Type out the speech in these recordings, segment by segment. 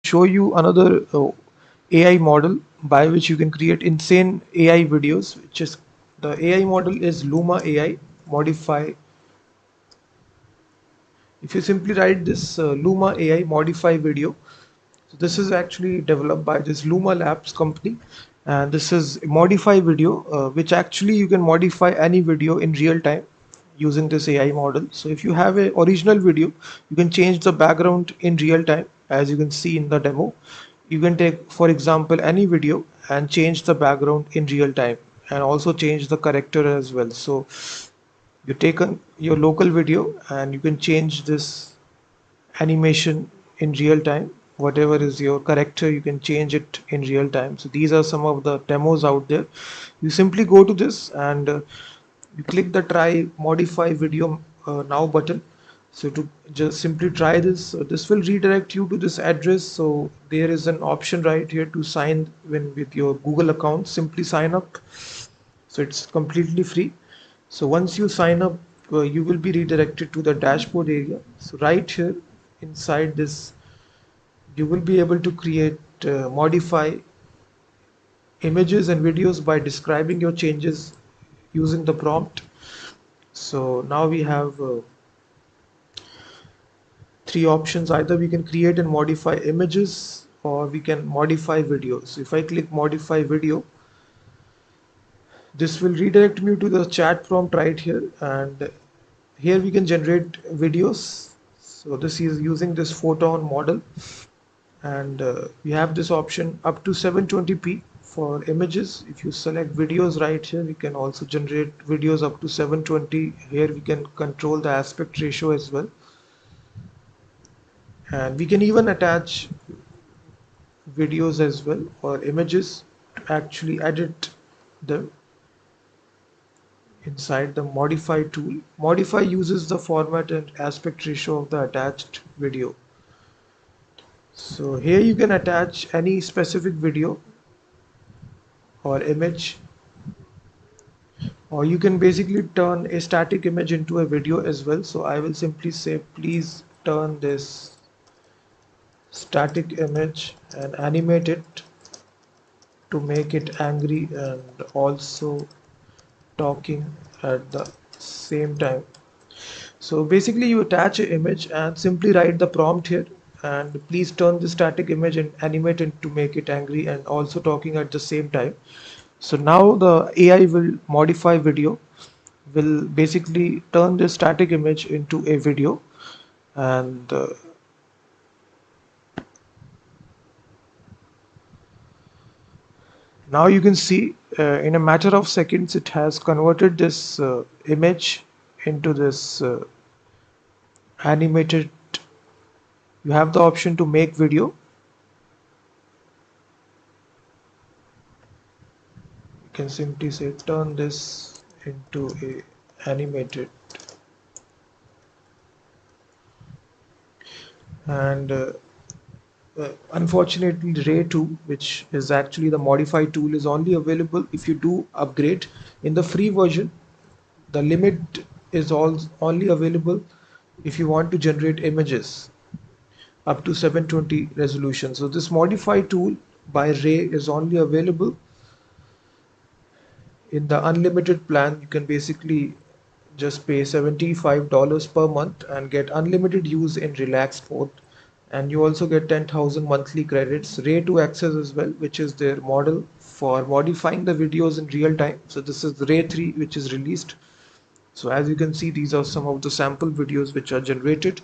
show you another AI model by which you can create insane AI videos, which is the AI model is Luma AI modify. If you simply write this Luma AI modify video, so this is actually developed by this Luma Labs company, and this is modify video, which actually you can modify any video in real time using this AI model. So if you have a original video, you can change the background in real time, as you can see in the demo. You can take, for example, any video and change the background in real time, and also change the character as well. So you take your local video and you can change this animation in real time. Whatever is your character, you can change it in real time. So these are some of the demos out there. You simply go to this and you click the try modify video now button. So to just simply try this, this will redirect you to this address. So there is an option right here to sign when with your Google account. Simply sign up. So it's completely free. So once you sign up, you will be redirected to the dashboard area. So right here inside this, you will be able to create, modify images and videos by describing your changes using the prompt. So now we have three options. Either we can create and modify images, or we can modify videos. So if I click modify video, this will redirect me to the chat prompt right here, and here we can generate videos. So this is using this photon model, and we have this option up to 720p for images. If you select videos right here, we can also generate videos up to 720. Here we can control the aspect ratio as well, and we can even attach videos as well or images to actually edit them inside the modify tool. Modify uses the format and aspect ratio of the attached video. So here you can attach any specific video or image, or you can basically turn a static image into a video as well. So I will simply say, please turn this static image and animate it to make it angry and also talking at the same time. So basically you attach an image and simply write the prompt here, and please turn the static image and animate it to make it angry and also talking at the same time. So now the AI will modify video, will basically turn this static image into a video, and now you can see in a matter of seconds it has converted this image into this animated. You have the option to make video. You can simply say turn this into a animated, and unfortunately Ray 2, which is actually the modified tool, is only available if you do upgrade. In the free version, the limit is only available if you want to generate images up to 720 resolution. So this modified tool by Ray is only available in the unlimited plan. You can basically just pay $75 per month and get unlimited use in relaxed mode, and you also get 10,000 monthly credits. Ray 2 access as well, which is their model for modifying the videos in real time. So this is Ray 3, which is released. So as you can see, these are some of the sample videos which are generated.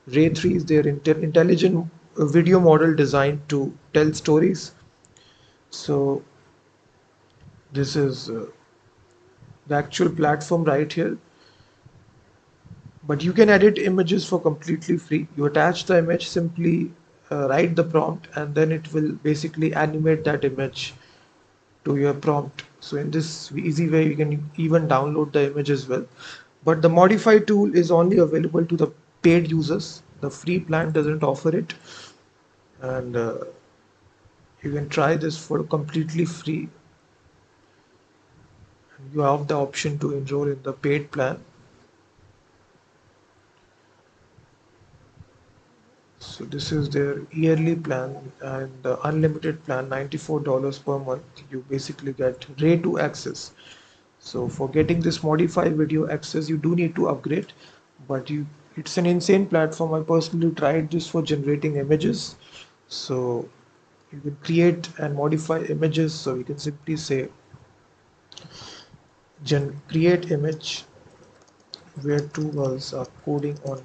Ray 3 is their intelligent video model designed to tell stories. So this is the actual platform right here. But you can edit images for completely free. You attach the image, simply write the prompt, and then it will basically animate that image to your prompt. So in this easy way, you can even download the image as well. But the modify tool is only available to the paid users. The free plan doesn't offer it, and you can try this for completely free. You have the option to enroll in the paid plan. So this is their yearly plan, and the unlimited plan, $94 per month. You basically get Ray 2 access. So for getting this modified video access, you do need to upgrade, but it's an insane platform. I personally tried this for generating images. So you can create and modify images. So you can simply say create image where two girls are coding on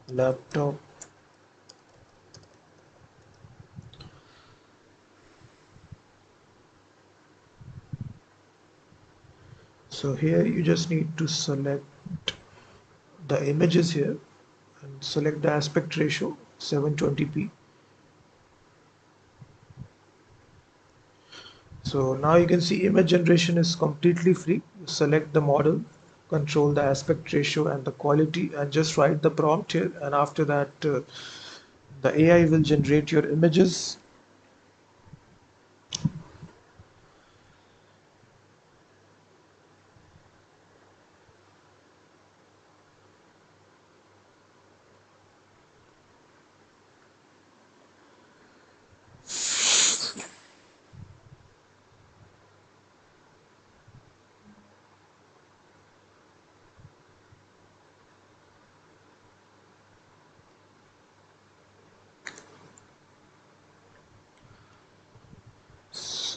laptop. So here you just need to select the images here and select the aspect ratio 720p. So now you can see image generation is completely free. You select the model, control the aspect ratio and the quality, and just write the prompt here, and after that the AI will generate your images.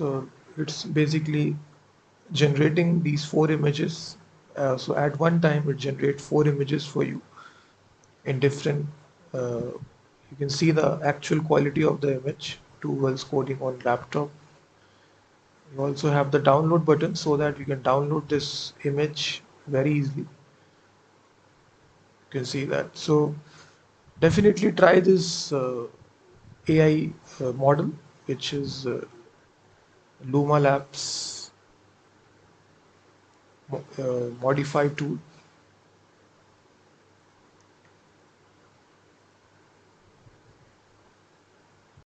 So it's basically generating these four images. So at one time it generates four images for you in different. Uh, you can see the actual quality of the image. Two girls coding on laptop. You also have the download button so that you can download this image very easily. You can see that. So definitely try this AI model, which is Luma Labs modified tool.